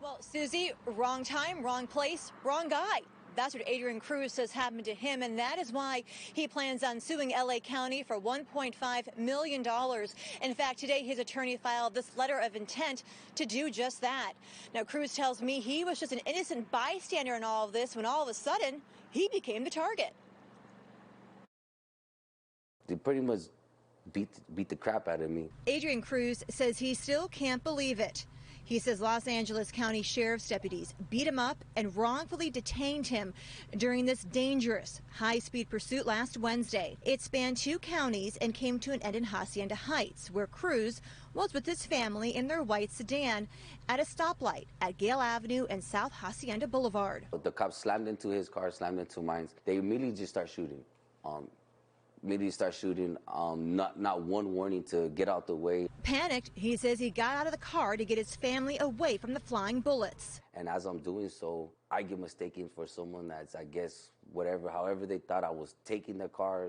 Well, Susie, wrong time, wrong place, wrong guy. That's what Adrian Cruz says happened to him, and that is why he plans on suing L.A. County for $1.5 million. In fact, today his attorney filed this letter of intent to do just that. Now, Cruz tells me he was just an innocent bystander in all of this when all of a sudden he became the target. They pretty much beat the crap out of me. Adrian Cruz says he still can't believe it. He says Los Angeles County Sheriff's deputies beat him up and wrongfully detained him during this dangerous high-speed pursuit last Wednesday. It spanned 2 counties and came to an end in Hacienda Heights, where Cruz was with his family in their white sedan at a stoplight at Gale Avenue and South Hacienda Boulevard. The cops slammed into his car, slammed into mine. They immediately just start shooting. Not one warning to get out the way. Panicked, he says he got out of the car to get his family away from the flying bullets. And as I'm doing so, I get mistaken for someone that's, I guess, however they thought I was taking the car,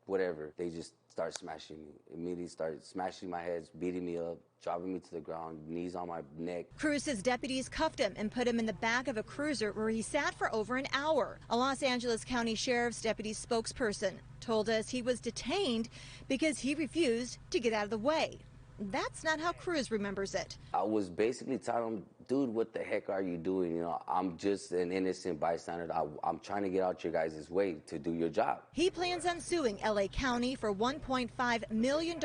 whatever. They just start smashing me. Immediately start smashing my head, beating me up, dropping me to the ground, knees on my neck. Cruz says deputies cuffed him and put him in the back of a cruiser where he sat for over an hour. A Los Angeles County Sheriff's deputy spokesperson told us he was detained because he refused to get out of the way. That's not how Cruz remembers it. I was basically telling him, dude, what the heck are you doing? You know, I'm just an innocent bystander. I'm trying to get out your guys' way to do your job. He plans on suing L.A. County for $1.5 million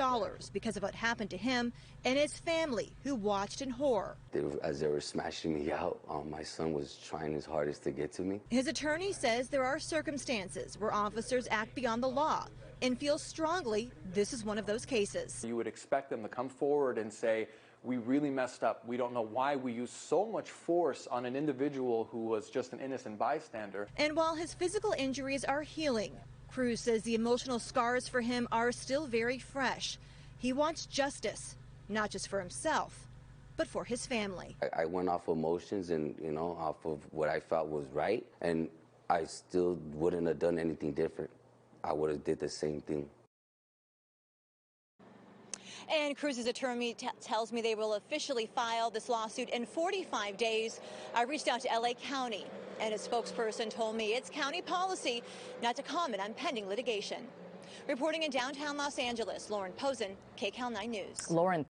because of what happened to him and his family, who watched in horror. As they were smashing me out, my son was trying his hardest to get to me. His attorney says there are circumstances where officers act beyond the law and feels strongly this is one of those cases. You would expect them to come forward and say, we really messed up. We don't know why we used so much force on an individual who was just an innocent bystander. And while his physical injuries are healing, Cruz says the emotional scars for him are still very fresh. He wants justice, not just for himself, but for his family. I went off emotions and, off of what I felt was right, and I still wouldn't have done anything different. I would have did the same thing. And Cruz's attorney tells me they will officially file this lawsuit in 45 days. I reached out to L.A. County, and a spokesperson told me it's county policy not to comment on pending litigation. Reporting in downtown Los Angeles, Lauren Posen, KCAL 9 News. Lauren.